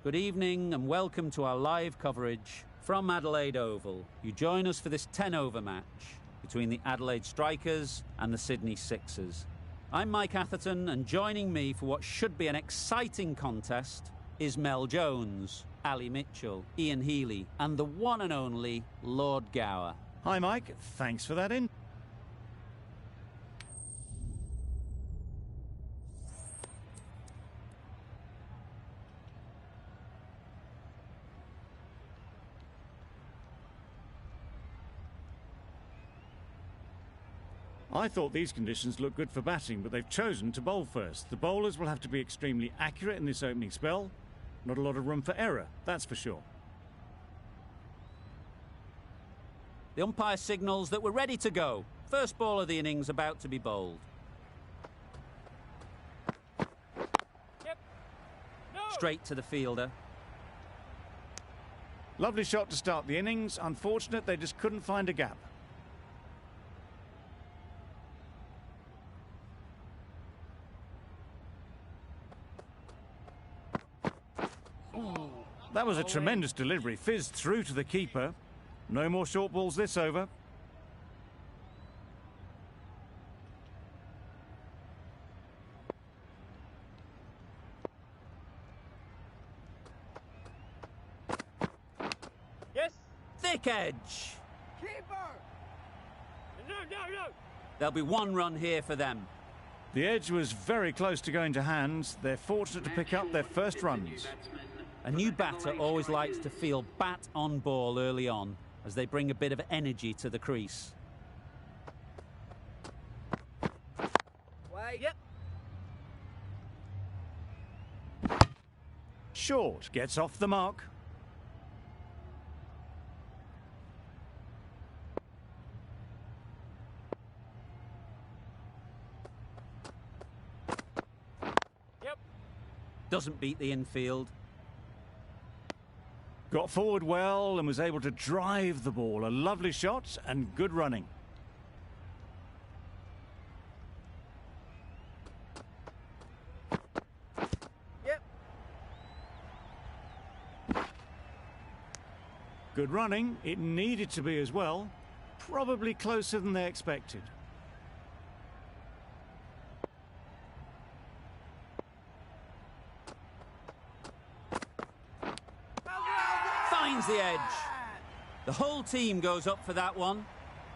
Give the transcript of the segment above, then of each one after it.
Good evening and welcome to our live coverage from Adelaide Oval. You join us for this 10-over match between the Adelaide Strikers and the Sydney Sixers. I'm Mike Atherton, and joining me for what should be an exciting contest is Mel Jones, Ali Mitchell, Ian Healy and the one and only Lord Gower. Hi Mike, thanks for that in. I thought these conditions looked good for batting, but they've chosen to bowl first. The bowlers will have to be extremely accurate in this opening spell. Not a lot of room for error, that's for sure. The umpire signals that we're ready to go. First ball of the innings about to be bowled. Yep. No. Straight to the fielder. Lovely shot to start the innings. Unfortunate they just couldn't find a gap. That was a tremendous delivery, fizzed through to the keeper. No more short balls this over. Yes. Thick edge. Keeper. No. There'll be one run here for them. The edge was very close to going to hands. They're fortunate to pick up their first runs. A new batter always likes to feel bat on ball early on, as they bring a bit of energy to the crease. Wait. Yep. Short, gets off the mark. Yep. Doesn't beat the infield. Got forward well and was able to drive the ball. A lovely shot and good running. Yep. Good running. It needed to be as well. Probably closer than they expected. Finds the edge. The whole team goes up for that one.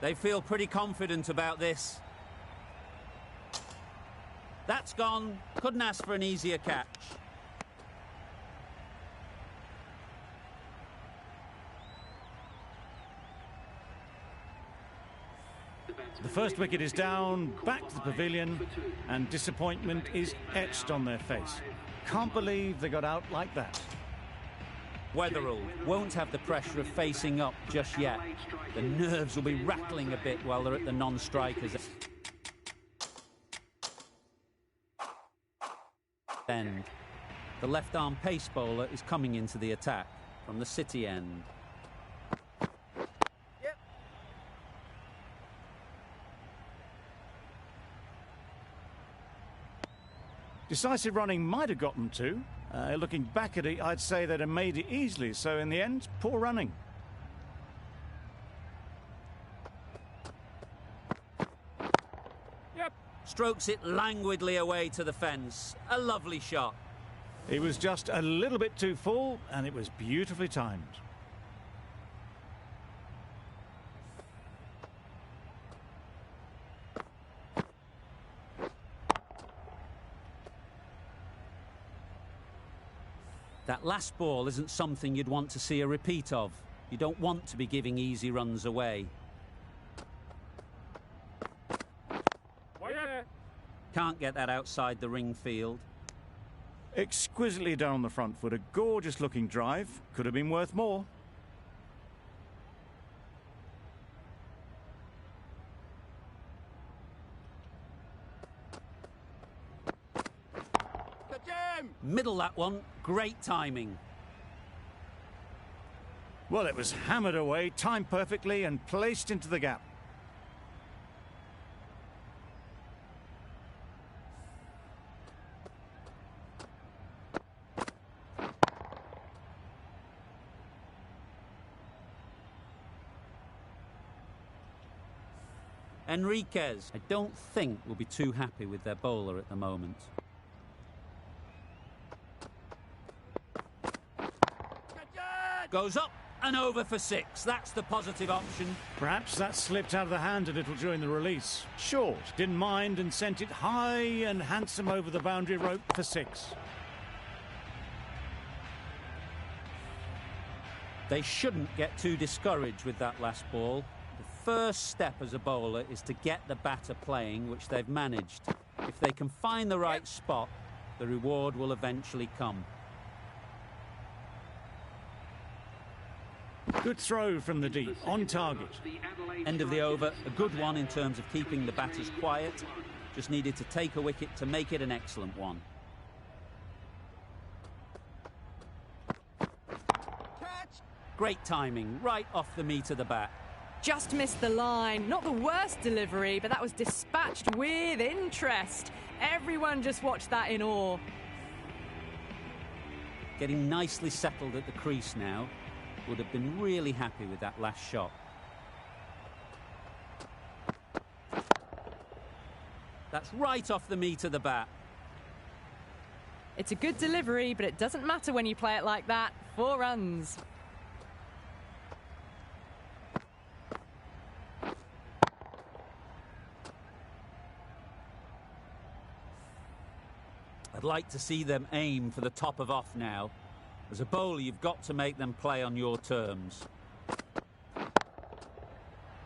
They feel pretty confident about this. That's gone. Couldn't ask for an easier catch. The first wicket is down, back to the pavilion, and disappointment is etched on their face. Can't believe they got out like that. Weatherall won't have the pressure of facing up just yet. The nerves will be rattling a bit while they're at the non-strikers end. The left-arm pace bowler is coming into the attack from the City end. Yep. Decisive running might have got them to. Looking back at it, I'd say they'd have made it easily. So in the end, poor running. Yep. Strokes it languidly away to the fence. A lovely shot. It was just a little bit too full, and it was beautifully timed. That last ball isn't something you'd want to see a repeat of. You don't want to be giving easy runs away. Can't get that outside the ring field. Exquisitely done on the front foot. A gorgeous looking drive. Could have been worth more. Middle that one. Great timing. Well, it was hammered away, timed perfectly and placed into the gap. Enriquez, I don't think, will be too happy with their bowler at the moment. Goes up and over for 6. That's the positive option. Perhaps that slipped out of the hand a little during the release. Short, didn't mind and sent it high and handsome over the boundary rope for 6. They shouldn't get too discouraged with that last ball. The first step as a bowler is to get the batter playing, which they've managed. If they can find the right spot, the reward will eventually come. Good throw from the deep, on target. End of the over, a good one in terms of keeping the batters quiet. Just needed to take a wicket to make it an excellent one. Great timing, right off the meat of the bat. Just missed the line. Not the worst delivery, but that was dispatched with interest. Everyone just watched that in awe. Getting nicely settled at the crease now. Would have been really happy with that last shot. That's right off the meat of the bat. It's a good delivery, but it doesn't matter when you play it like that. 4 runs. I'd like to see them aim for the top of off now. As a bowler, you've got to make them play on your terms.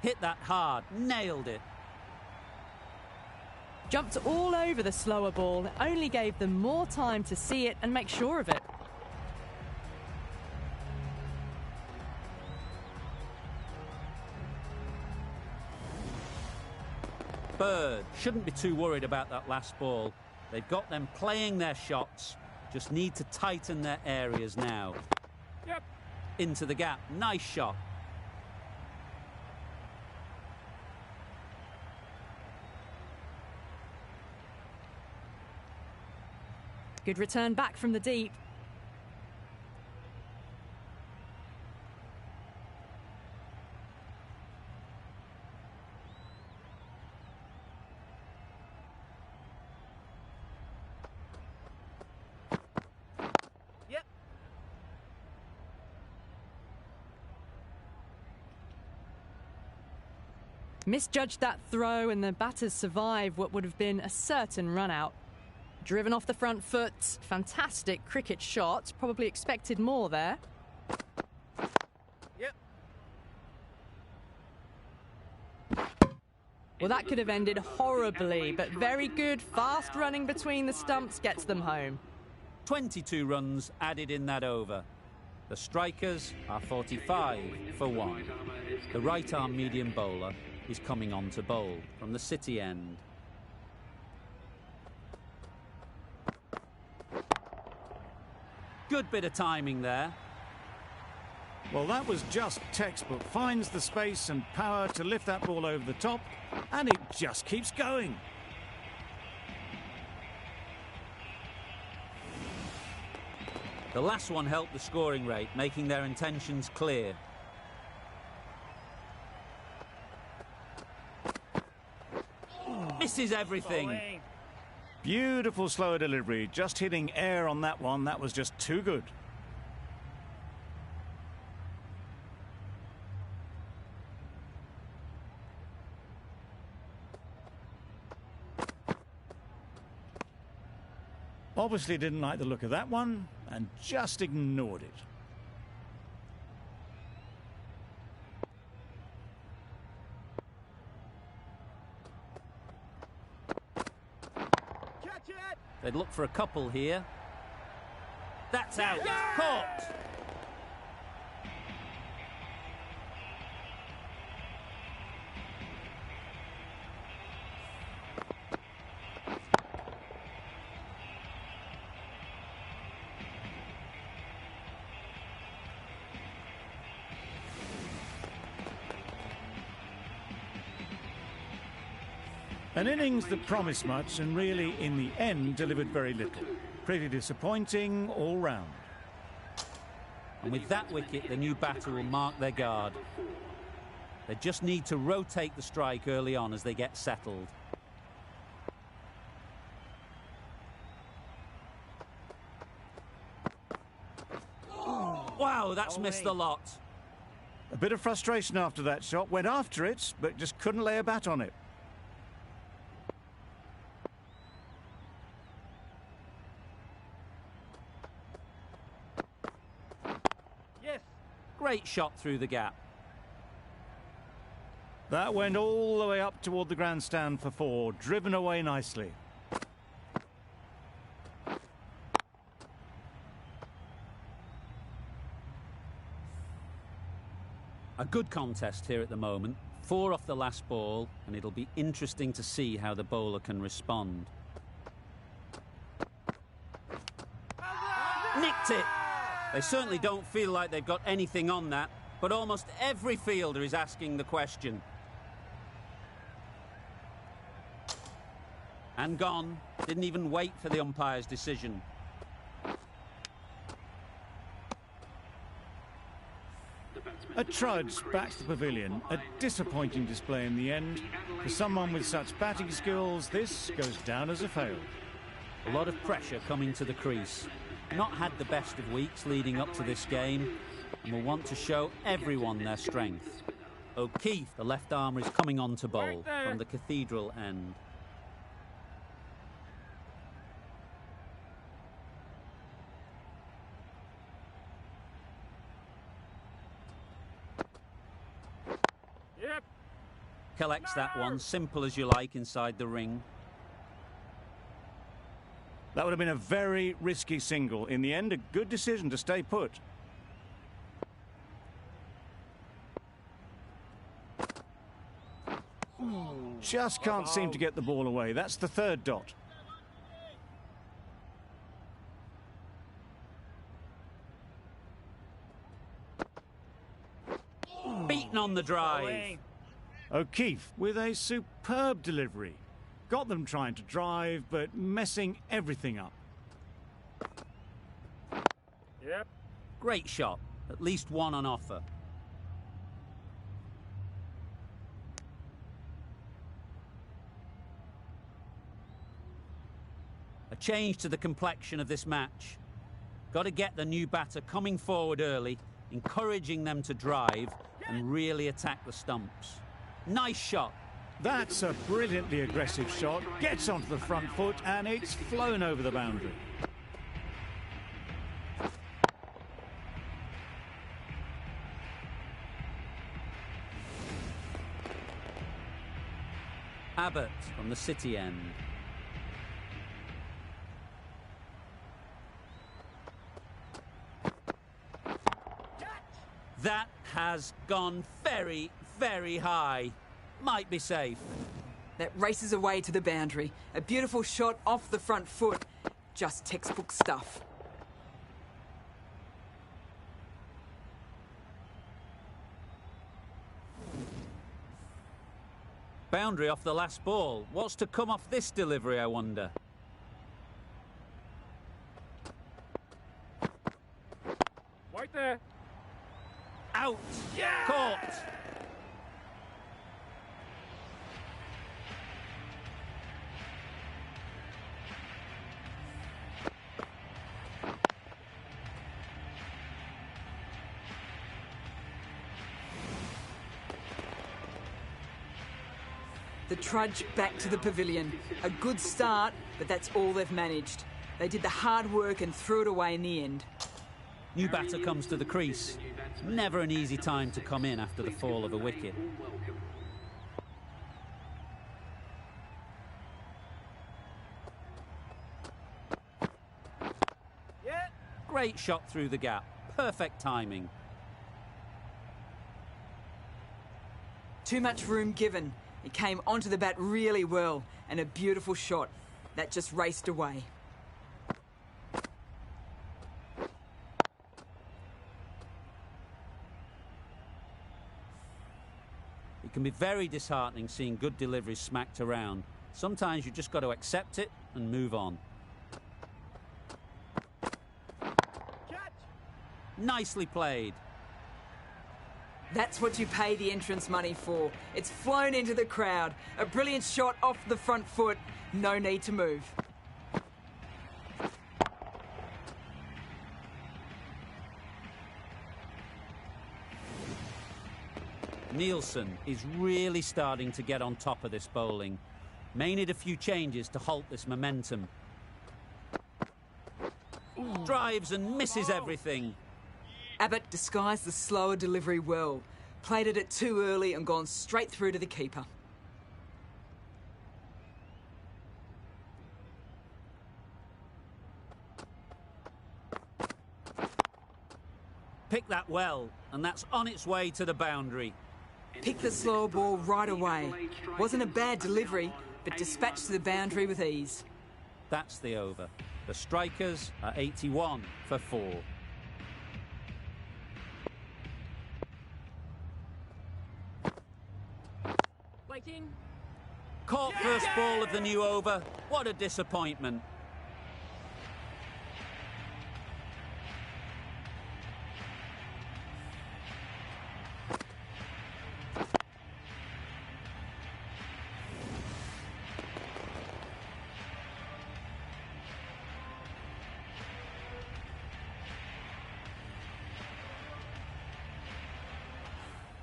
Hit that hard, nailed it. Jumped all over the slower ball. It only gave them more time to see it and make sure of it. Bird shouldn't be too worried about that last ball. They've got them playing their shots. Just need to tighten their areas now. Yep. Into the gap. Nice shot. Good return back from the deep. Misjudged that throw and the batters survived what would have been a certain run-out. Driven off the front foot, fantastic cricket shot, probably expected more there. Yep. Well, that could have ended horribly, but very good, fast running between the stumps gets them home. 22 runs added in that over. The strikers are 45 for 1. The right-arm medium bowler is coming on to bowl from the City end. Good bit of timing there. Well, that was just textbook. Finds the space and power to lift that ball over the top, and it just keeps going. The last one helped the scoring rate, making their intentions clear. Misses everything. Beautiful slower delivery, just hitting air on that one. That was just too good. Obviously didn't like the look of that one and just ignored it. They'd look for a couple here. That's out. Caught. An innings that promised much and really, in the end, delivered very little. Pretty disappointing all round. And with that wicket, the new batter will mark their guard. They just need to rotate the strike early on as they get settled. Wow, that's missed the lot. A bit of frustration after that shot. Went after it, but just couldn't lay a bat on it. Yes. Great shot through the gap. That went all the way up toward the grandstand for 4, driven away nicely. A good contest here at the moment. 4 off the last ball, and it'll be interesting to see how the bowler can respond. Nicked it! They certainly don't feel like they've got anything on that, but almost every fielder is asking the question. And gone. Didn't even wait for the umpire's decision. A trudge back to the pavilion. A disappointing display in the end. For someone with such batting skills, this goes down as a fail. A lot of pressure coming to the crease. Not had the best of weeks leading up to this game, and will want to show everyone their strength. O'Keefe, the left armer, is coming on to bowl from the Cathedral end. Yep. Collects that one, simple as you like, inside the ring. That would have been a very risky single. In the end, a good decision to stay put. Just can't seem to get the ball away. That's the 3rd dot. Beaten on the drive. O'Keefe with a superb delivery. Got them trying to drive, but messing everything up. Yep. Great shot. At least one on offer. A change to the complexion of this match. Got to get the new batter coming forward early, encouraging them to drive and really attack the stumps. Nice shot. That's a brilliantly aggressive shot. Gets onto the front foot and it's flown over the boundary. Abbott from the City end. That has gone very, very high. Might be safe. That races away to the boundary. A beautiful shot off the front foot. Just textbook stuff. Boundary off the last ball. What's to come off this delivery, I wonder? Right there. Out. Yeah! Caught. The trudge back to the pavilion. A good start, but that's all they've managed. They did the hard work and threw it away in the end. New batter comes to the crease. Never an easy time to come in after the fall of a wicket. Yeah. Great shot through the gap. Perfect timing. Too much room given. It came onto the bat really well, and a beautiful shot. That just raced away. It can be very disheartening seeing good deliveries smacked around. Sometimes you just got to accept it and move on. Catch. Nicely played. That's what you pay the entrance money for. It's flown into the crowd. A brilliant shot off the front foot. No need to move. Nielsen is really starting to get on top of this bowling. May need a few changes to halt this momentum. Drives and misses everything. Abbott disguised the slower delivery well. Played it too early and gone straight through to the keeper. Picked that well, and that's on its way to the boundary. Picked the slower ball right away. Wasn't a bad delivery, but dispatched to the boundary with ease. That's the over. The strikers are 81 for 4. Liking. Caught first ball of the new over. What a disappointment.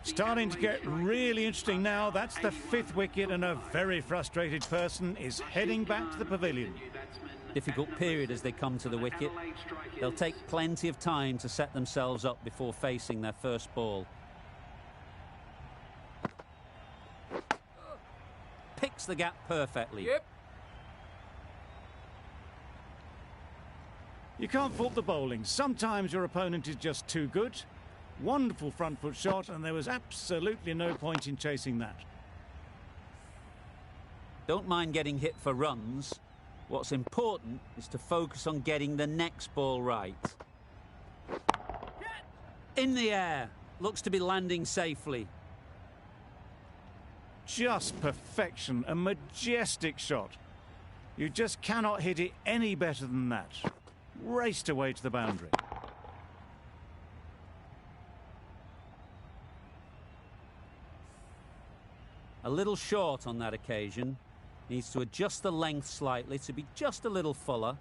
Starting to get really interesting now. That's the 5th wicket, and a very frustrated person is heading back to the pavilion. Difficult period as they come to the wicket. They'll take plenty of time to set themselves up before facing their first ball. Picks the gap perfectly. Yep. You can't fault the bowling. Sometimes your opponent is just too good. Wonderful front foot shot, and there was absolutely no point in chasing that. Don't mind getting hit for runs. What's important is to focus on getting the next ball right. In the air. Looks to be landing safely. Just perfection. A majestic shot. You just cannot hit it any better than that. Raced away to the boundary. A little short on that occasion. Needs to adjust the length slightly to be just a little fuller.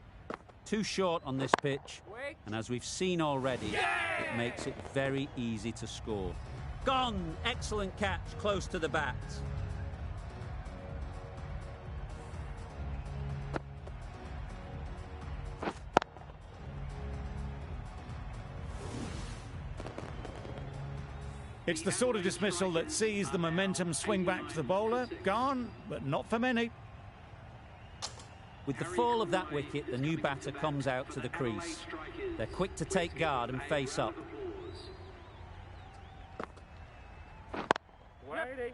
Too short on this pitch. And as we've seen already, it makes it very easy to score. Gone! Excellent catch, close to the bat. It's the sort of dismissal that sees the momentum swing back to the bowler. Gone, but not for many. With the fall of that wicket, the new batter comes out to the crease. They're quick to take guard and face up. Waiting.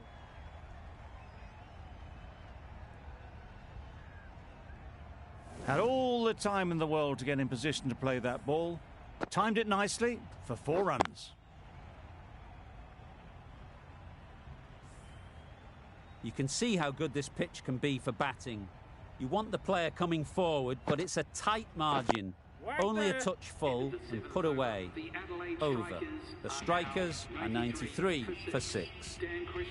Had all the time in the world to get in position to play that ball. Timed it nicely for 4 runs. You can see how good this pitch can be for batting. You want the player coming forward, but it's a tight margin. Only a touch full and put away. Over. The strikers are 93 for 6.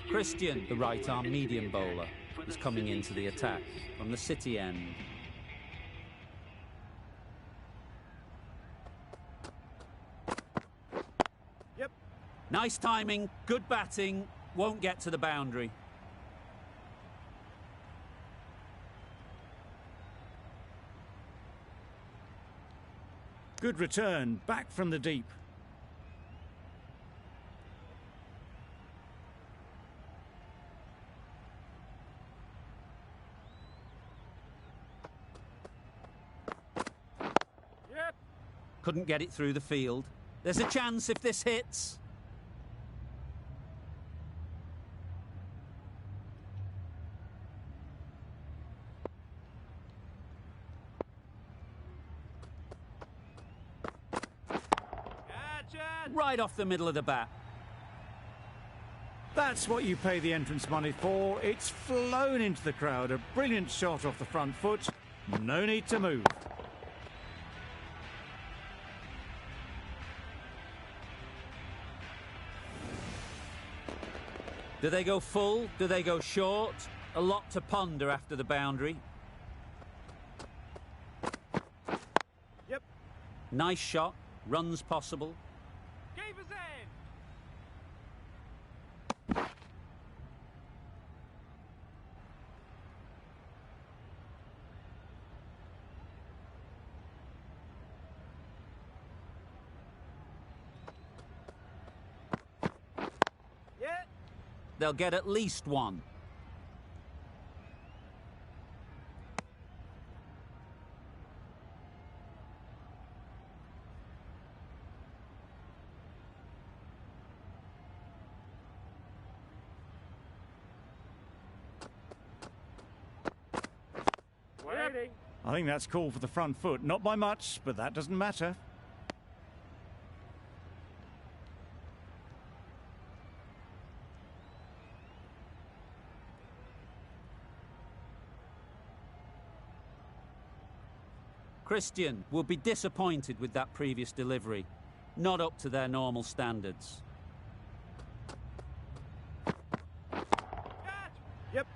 Christian, the right-arm medium bowler, is coming into the attack from the City end. Yep. Nice timing, good batting, won't get to the boundary. Good return, back from the deep. Yep. Couldn't get it through the field. There's a chance if this hits. Right off the middle of the bat. That's what you pay the entrance money for. It's flown into the crowd. A brilliant shot off the front foot. No need to move. Do they go full? Do they go short? A lot to ponder after the boundary. Yep. Nice shot. Runs possible. Keeper's end. Yeah. They'll get at least one. Waiting. I think that's called for the front foot. Not by much, but that doesn't matter. Christian will be disappointed with that previous delivery. Not up to their normal standards. Catch. Yep.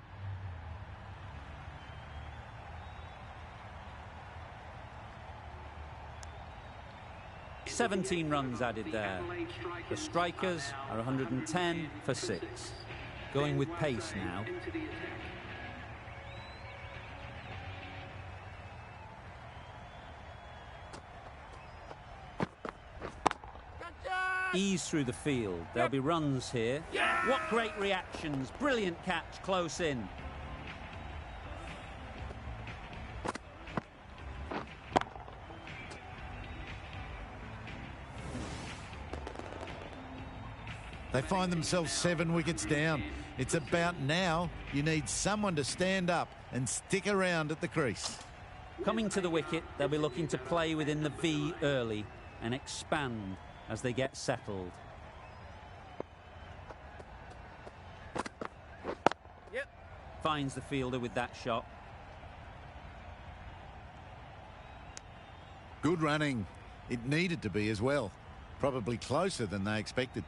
– 17 runs added there. The strikers are 110 for 6. Going with pace now. Ease through the field. There'll be runs here. What great reactions. Brilliant catch close in. They find themselves 7 wickets down. It's about now you need someone to stand up and stick around at the crease. Coming to the wicket, they'll be looking to play within the V early and expand as they get settled. Yep. Finds the fielder with that shot. Good running. It needed to be as well. Probably closer than they expected.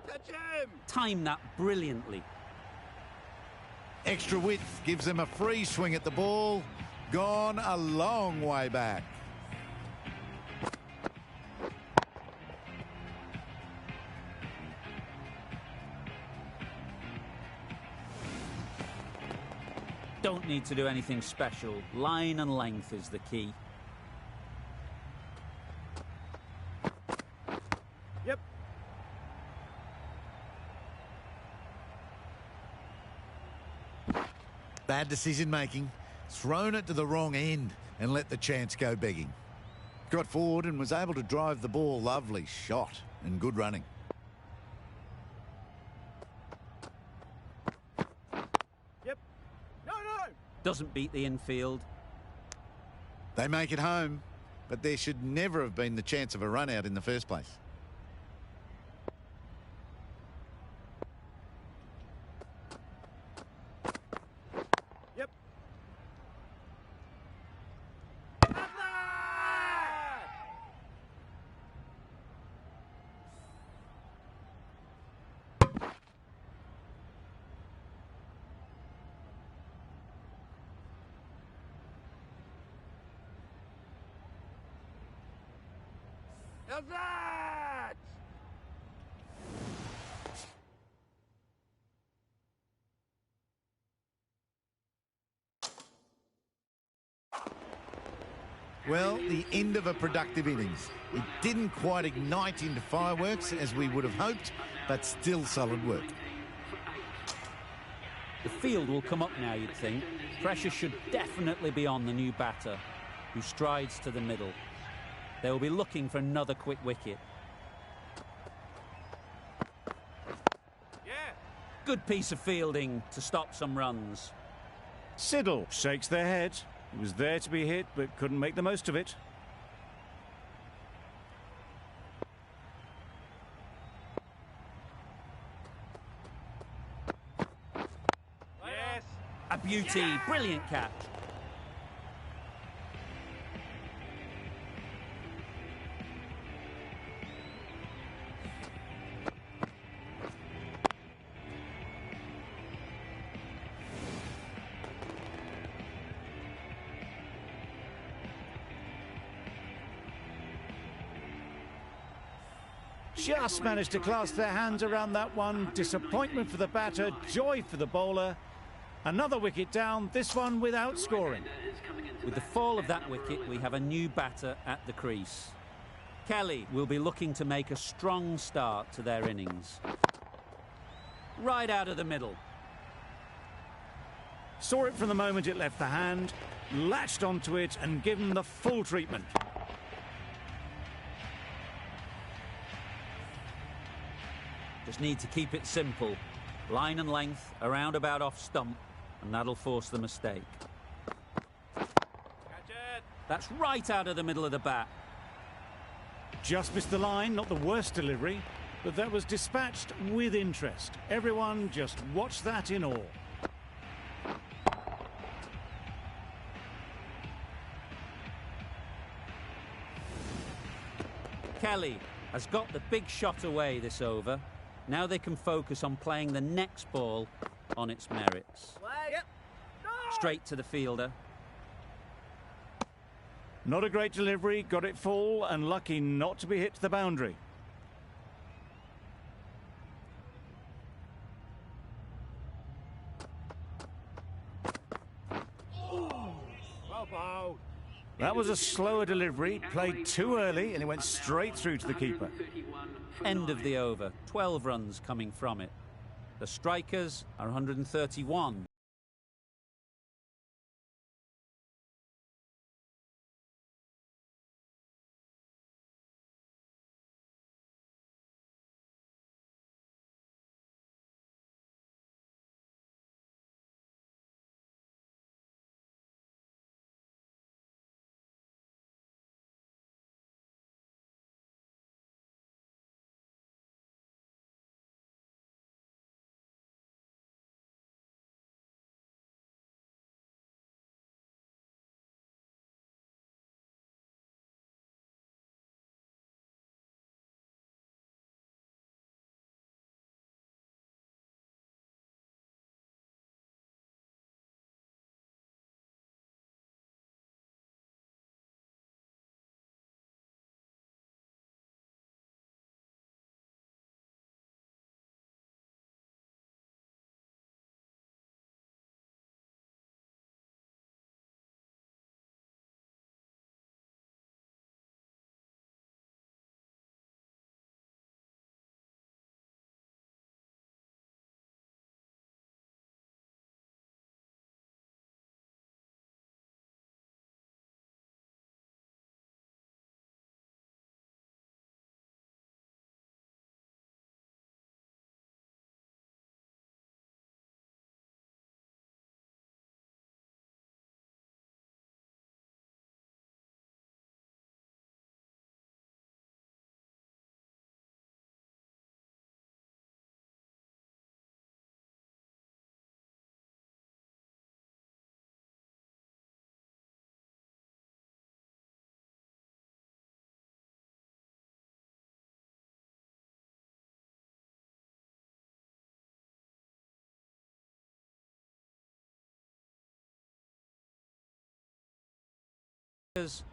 Catch him. Timed that brilliantly. Extra width gives them a free swing at the ball. Gone a long way back. Don't need to do anything special. Line and length is the key. Yep. Bad decision making. Thrown it to the wrong end and let the chance go begging. Got forward and was able to drive the ball. Lovely shot and good running. Yep. No. Doesn't beat the infield. They make it home, but there should never have been the chance of a run out in the first place. Yep. How's that? Well, the end of a productive innings. It didn't quite ignite into fireworks as we would have hoped, but still solid work. The field will come up now, you'd think. Pressure should definitely be on the new batter, who strides to the middle. They will be looking for another quick wicket. Yeah. Good piece of fielding to stop some runs. Siddle shakes their head. He was there to be hit, but couldn't make the most of it. Yes. A beauty, brilliant catch. just managed to clasp their hands around that one. Disappointment for the batter, joy for the bowler. Another wicket down, this one without scoring. With the fall of that wicket, we have a new batter at the crease. Kelly will be looking to make a strong start to their innings. Right out of the middle. Saw it from the moment it left the hand, latched onto it and given the full treatment. Just need to keep it simple. Line and length, around about off stump, and that'll force the mistake. Catch it. That's right out of the middle of the bat. Just missed the line, not the worst delivery, but that was dispatched with interest. Everyone just watched that in awe. Kelly has got the big shot away this over. Now they can focus on playing the next ball on its merits. Yep. Straight to the fielder. Not a great delivery, got it full and lucky not to be hit to the boundary. Well bowled. That was a slower delivery, played too early and it went straight through to the keeper. End of the over. 12 runs coming from it. The strikers are 131.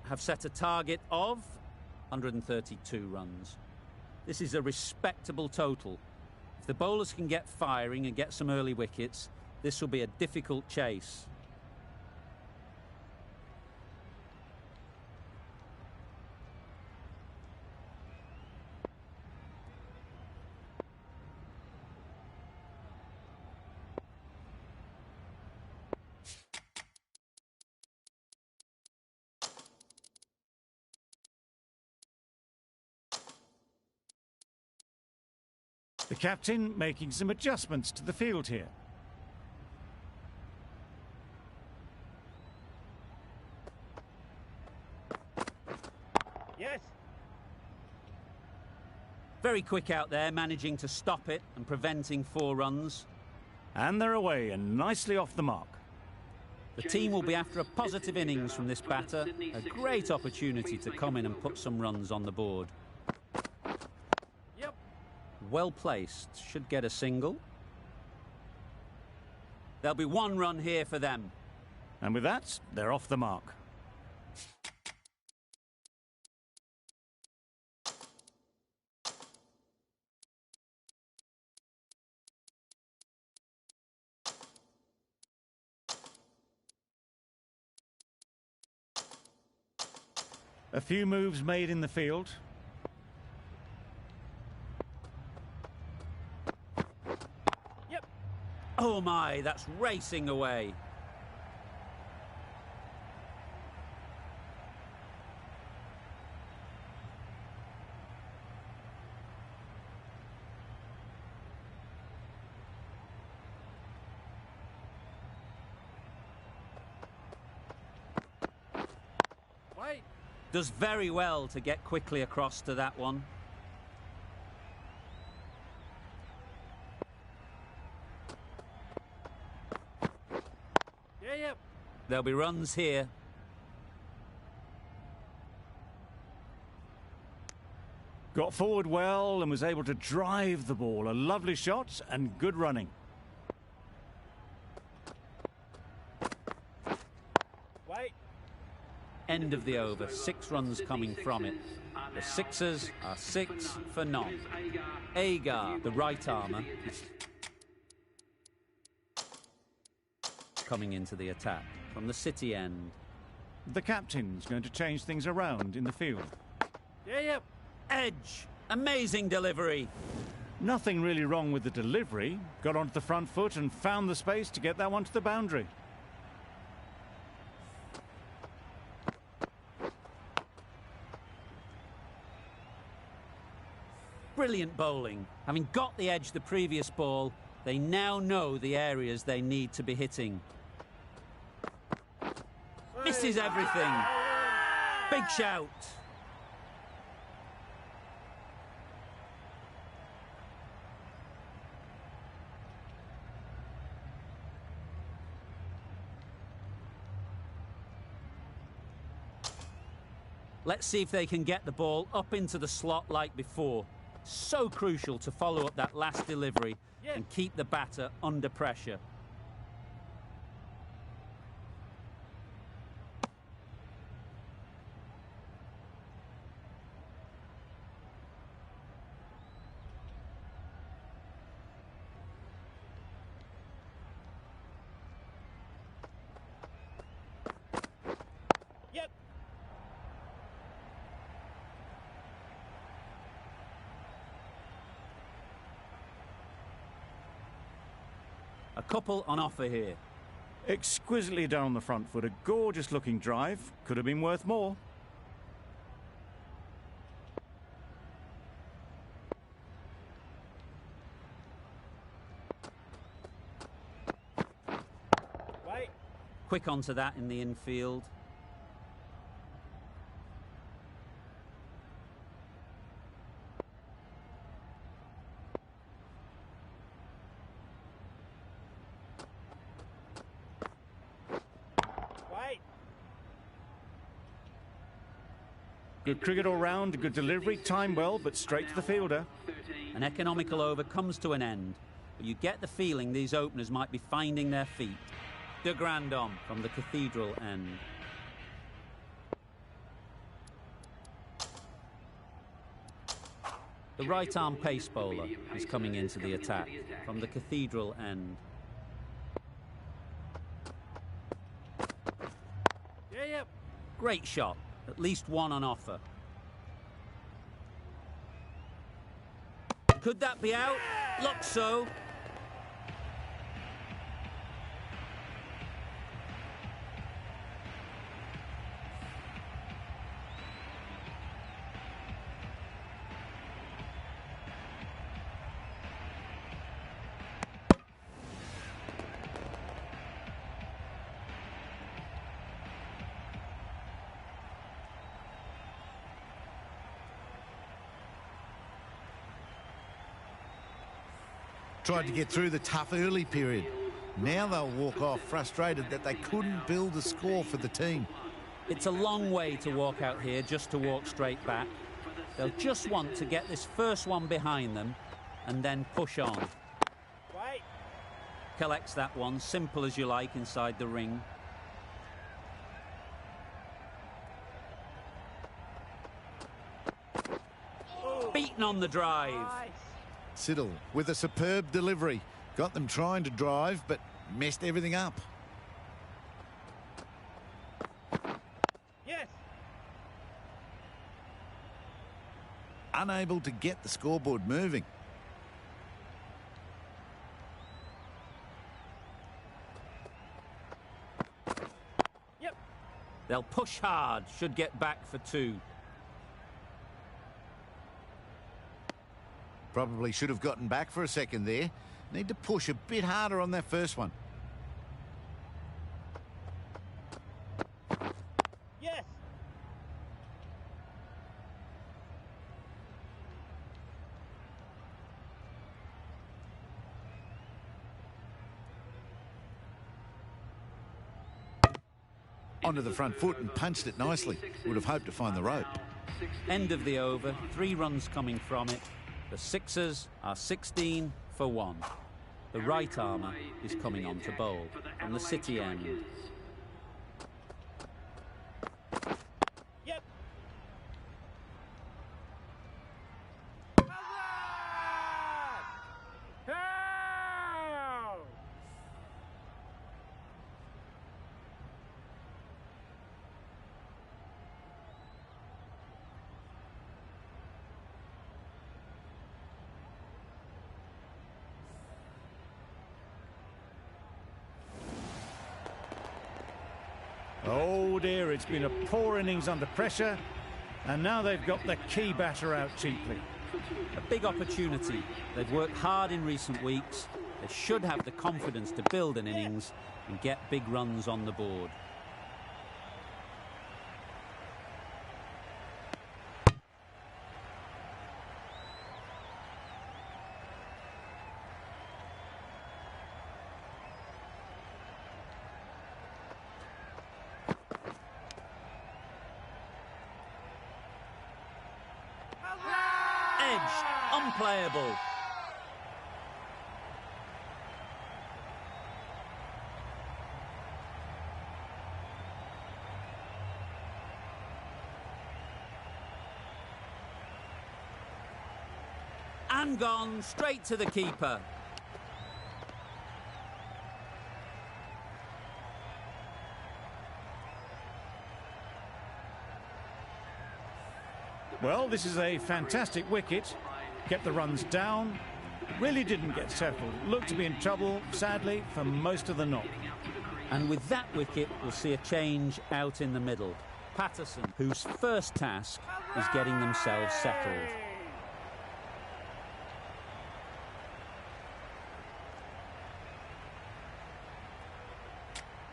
Have set a target of 132 runs. This is a respectable total. If the bowlers can get firing and get some early wickets, this will be a difficult chase. The captain making some adjustments to the field here. Yes. Very quick out there, managing to stop it and preventing 4 runs. And they're away and nicely off the mark. The team will be after a positive innings from this batter. A great opportunity to come in and put some runs on the board. Yep. Well placed, should get a single. There'll be 1 run here for them. And with that, they're off the mark. A few moves made in the field. Yep. Oh my, that's racing away. Wait. Does very well to get quickly across to that one. Yeah, yep. There'll be runs here. Got forward well and was able to drive the ball. A lovely shot and good running. Wait. End of the over. 6 runs coming from it. The Sixers are 6 for none. Agar, the right armour, is coming into the attack from the City end. The captain's going to change things around in the field. Yeah, yep. Edge, amazing delivery. Nothing really wrong with the delivery. Got onto the front foot and found the space to get that one to the boundary. Brilliant bowling. Having got the edge the previous ball, they now know the areas they need to be hitting. Misses everything. Big shout. Let's see if they can get the ball up into the slot like before. So crucial to follow up that last delivery and keep the batter under pressure. Yep. A couple on offer here. Exquisitely down the front foot. A gorgeous looking drive. Could have been worth more. Wait. Quick onto that in the infield. Wait. Good cricket all round, good delivery, timed well, but straight to the fielder. An economical over comes to an end, but you get the feeling these openers might be finding their feet. De Grandhomme from the Cathedral end. The right-arm pace bowler is coming into the attack from the Cathedral end. Yeah, yep. Great shot, at least one on offer. Could that be out? Looks so. Tried to get through the tough early period. Now they'll walk off frustrated that they couldn't build a score for the team. It's a long way to walk out here just to walk straight back. They'll just want to get this first one behind them and then push on. Wait. Collects that one, simple as you like, inside the ring. Beaten on the drive. Nice. Siddle with a superb delivery. Got them trying to drive, but messed everything up. Yes. unable to get the scoreboard moving. Yep. They'll push hard, should get back for 2. Probably should have gotten back for a second there. Need to push a bit harder on that first one. Yes. Onto the front foot and punched it nicely. Would have hoped to find the rope. End of the over, 3 runs coming from it. The Sixers are 16 for 1. The right armour is coming on to bowl from the City end. Yep. Pow! Oh dear, it's been a poor innings under pressure, and now they've got the key batter out cheaply. A big opportunity. They've worked hard in recent weeks. They should have the confidence to build an innings and get big runs on the board. Edged, unplayable. And gone straight to the keeper. Well, this is a fantastic wicket. Kept the runs down. Really didn't get settled. Looked to be in trouble, sadly, for most of the knock. And with that wicket, we'll see a change out in the middle. Patterson, whose first task is getting themselves settled.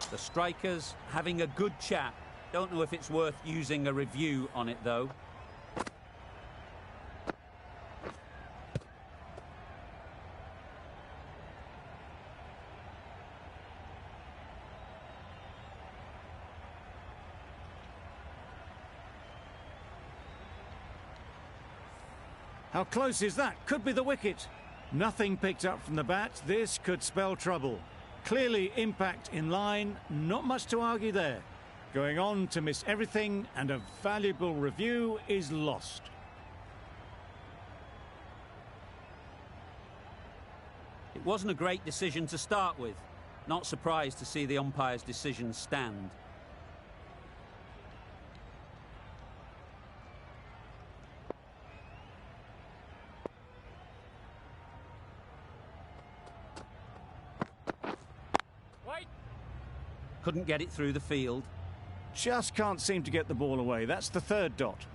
The strikers having a good chat. Don't know if it's worth using a review on it, though. How close is that? Could be the wicket. Nothing picked up from the bat. This could spell trouble. Clearly impact in line. Not much to argue there. Going on to miss everything, and a valuable review is lost. It wasn't a great decision to start with. Not surprised to see the umpire's decision stand. Couldn't get it through the field. Just can't seem to get the ball away. That's the third dot.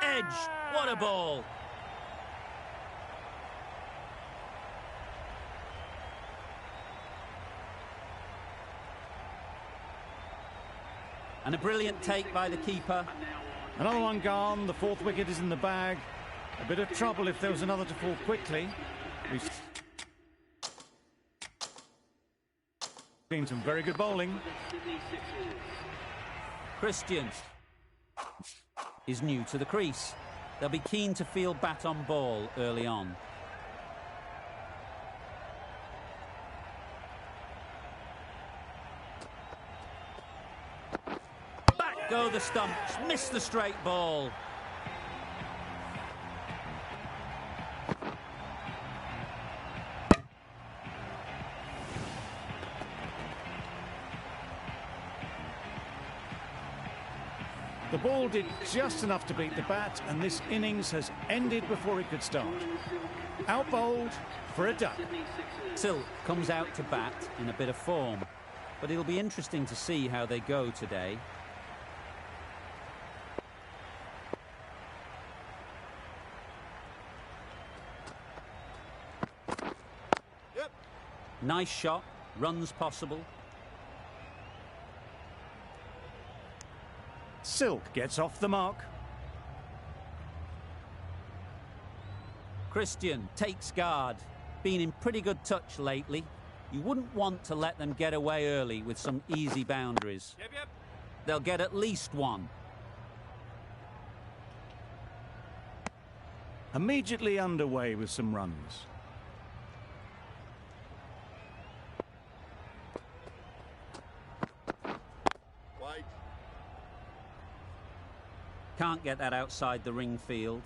Edge, what a ball. And a brilliant take by the keeper. Another one gone. The fourth wicket is in the bag. A bit of trouble if there was another to fall quickly. We've seen some very good bowling. Christian is new to the crease. They'll be keen to field bat on ball early on. Back go the stumps, missed the straight ball. The ball did just enough to beat the bat, and this innings has ended before it could start. Out bowled for a duck. Silk comes out to bat in a bit of form, but it'll be interesting to see how they go today. Nice shot, runs possible. Silk gets off the mark. Christian takes guard. Been in pretty good touch lately. You wouldn't want to let them get away early with some easy boundaries. They'll get at least one. Immediately underway with some runs. Can't get that outside the ring field.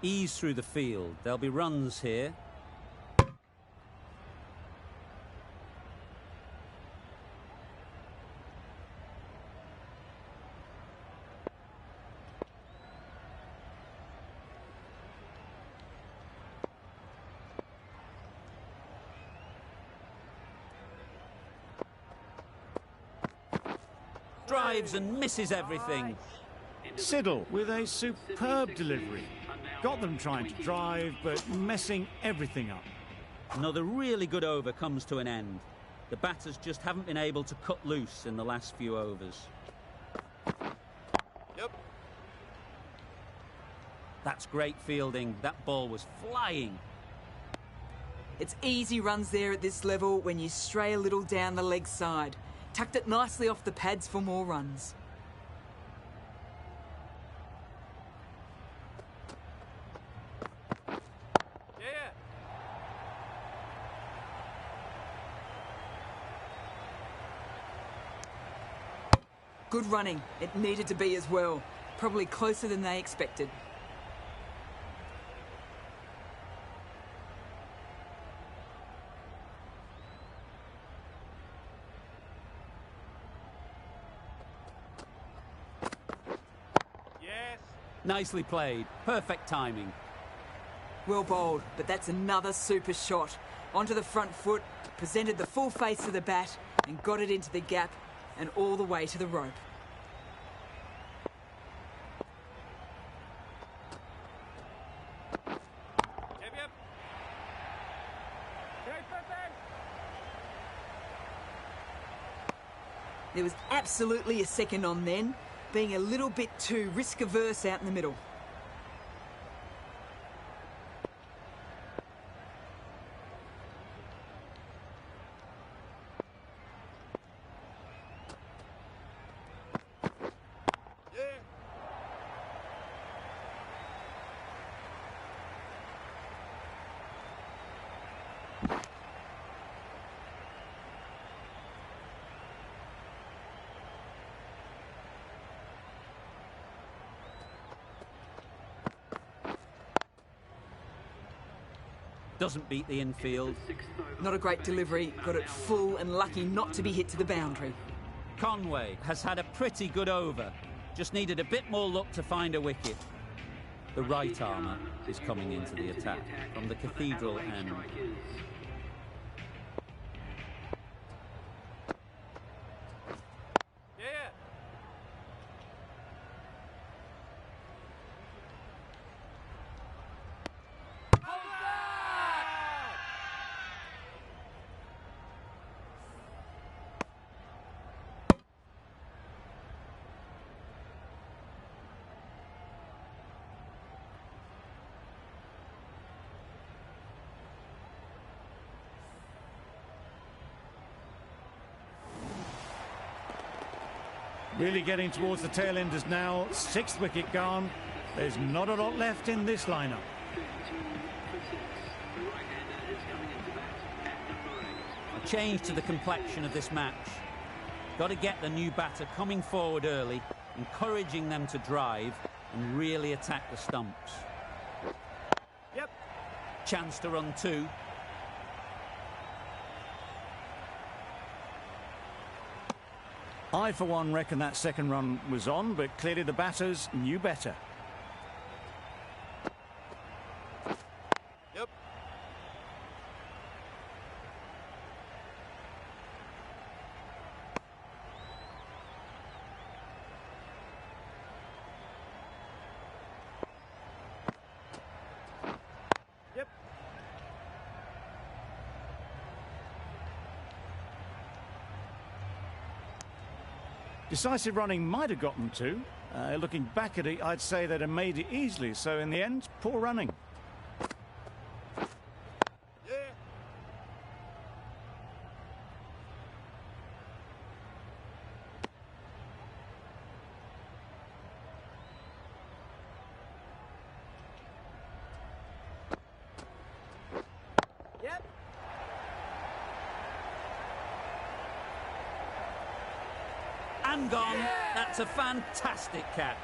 Ease through the field. There'll be runs here. Drives and misses everything. Siddle with a superb delivery. Got them trying to drive, but messing everything up. Another really good over comes to an end. The batters just haven't been able to cut loose in the last few overs. That's great fielding. That ball was flying. It's easy runs there at this level when you stray a little down the leg side. Tucked it nicely off the pads for more runs. Good running. It needed to be as well. Probably closer than they expected. Nicely played. Perfect timing. Well bowled, but that's another super shot. Onto the front foot, presented the full face of the bat and got it into the gap and all the way to the rope. There was absolutely a second on then, being a little bit too risk-averse out in the middle. Doesn't beat the infield. Not a great delivery, got it full and lucky not to be hit to the boundary. Conway has had a pretty good over. Just needed a bit more luck to find a wicket. The right armour is coming into the attack from the Cathedral end. Really getting towards the tail enders now. Sixth wicket gone. There's not a lot left in this lineup. A change to the complexion of this match. Got to get the new batter coming forward early, encouraging them to drive and really attack the stumps. Yep. Chance to run two. I, for one, reckon that second run was on, but clearly the batters knew better. Yep. Yep. Decisive running might have gotten two. Looking back at it, I'd say they'd have made it easily. So in the end, poor running. Yeah. Yep. And gone. That's a fantastic catch.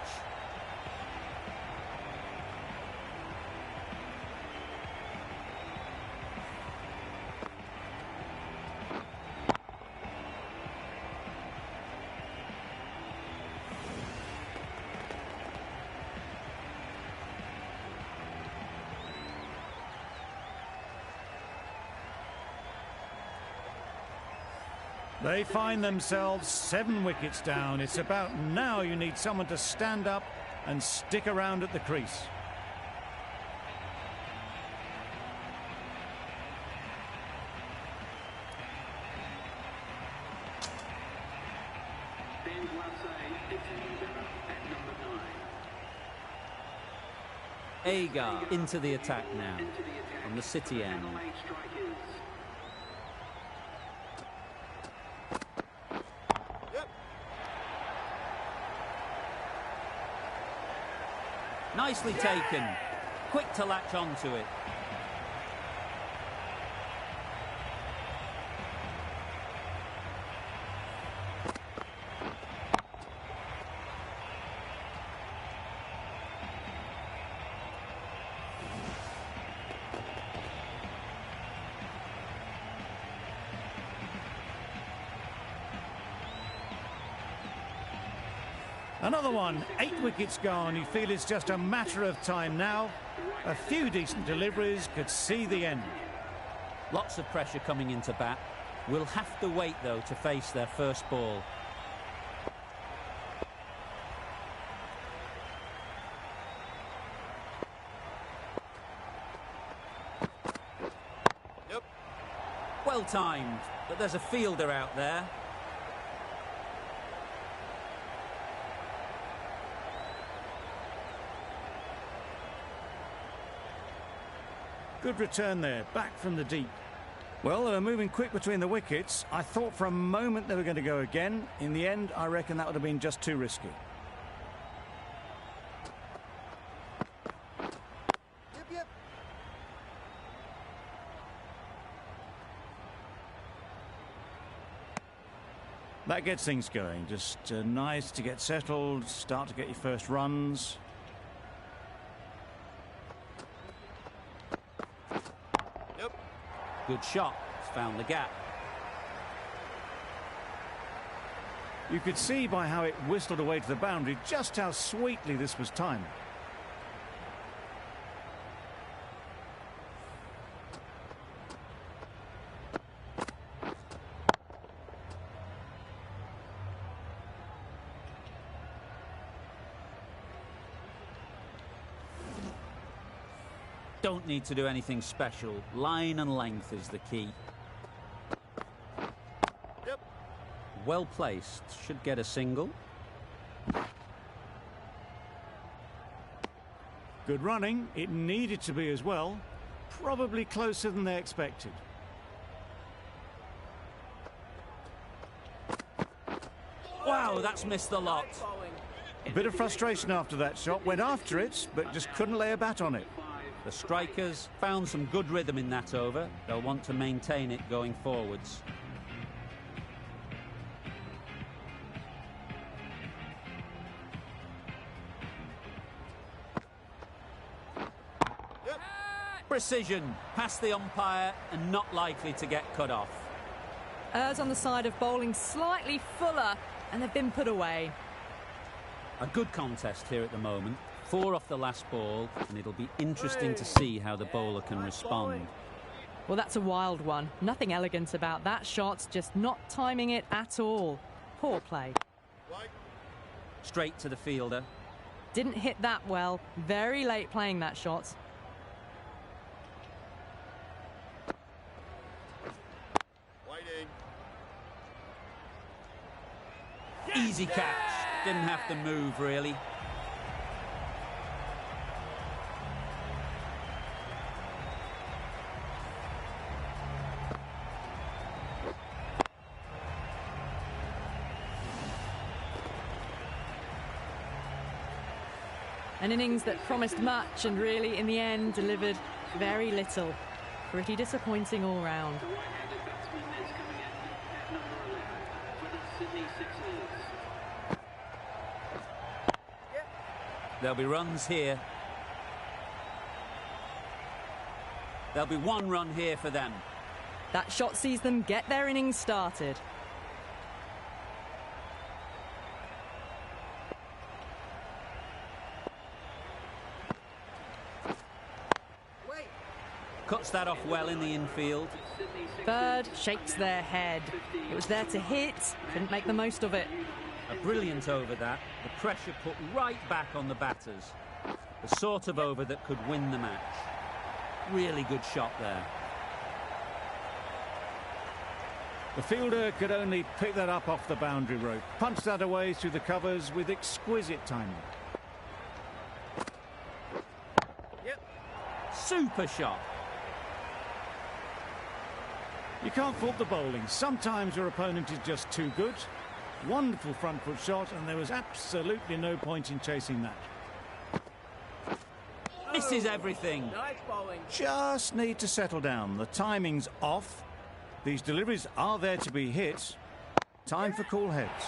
They find themselves 7 wickets down. It's about now you need someone to stand up and stick around at the crease. Agar into the attack now on the City end. Nicely taken. Quick to latch onto it. Another one, 8 wickets gone. You feel it's just a matter of time now. A few decent deliveries could see the end. Lots of pressure coming into bat. Will have to wait, though, to face their first ball. Yep. Well timed, but there's a fielder out there. Good return there, back from the deep. Well, they were moving quick between the wickets. I thought for a moment they were going to go again. In the end, I reckon that would have been just too risky. Yep, yep. That gets things going. Just nice to get settled, start to get your first runs. Good shot. It's found the gap. You could see by how it whistled away to the boundary just how sweetly this was timed. Don't need to do anything special. Line and length is the key. Yep. Well placed. Should get a single. Good running. It needed to be as well. Probably closer than they expected. Wow, that's missed the lot. A bit of frustration after that shot. Went after it, but just couldn't lay a bat on it. The strikers found some good rhythm in that over. They'll want to maintain it going forwards. Precision, past the umpire and not likely to get cut off. Errs on the side of bowling slightly fuller, and they've been put away. A good contest here at the moment. 4 off the last ball, and it'll be interesting to see how the bowler can respond. Well, that's a wild one. Nothing elegant about that shot, just not timing it at all. Poor play. Straight to the fielder. Didn't hit that well. Very late playing that shot. Easy catch. Didn't have to move, really. An innings that promised much and really, in the end, delivered very little. Pretty disappointing all round. There'll be runs here. There'll be 1 run here for them. That shot sees them get their innings started. Cuts that off well in the infield. Bird shakes their head. It was there to hit, couldn't make the most of it. A brilliant over that. The pressure put right back on the batters. The sort of over that could win the match. Really good shot there. The fielder could only pick that up off the boundary rope. Punched that away through the covers with exquisite timing. Super shot. You can't fault the bowling. Sometimes your opponent is just too good. Wonderful front foot shot, and there was absolutely no point in chasing that. Misses everything. Nice bowling. Just need to settle down. The timing's off. These deliveries are there to be hit. Time for cool heads.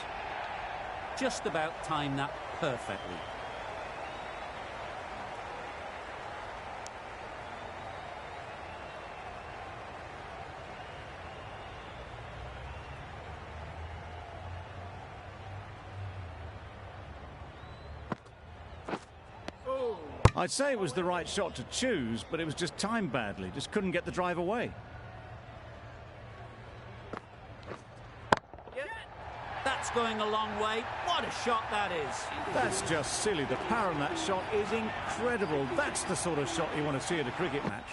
Just about timed that perfectly. I'd say it was the right shot to choose, but it was just timed badly. Just couldn't get the drive away. That's going a long way. What a shot that is. That's just silly. The power on that shot is incredible. That's the sort of shot you want to see at a cricket match.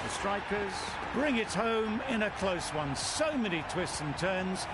The strikers bring it home in a close one. So many twists and turns.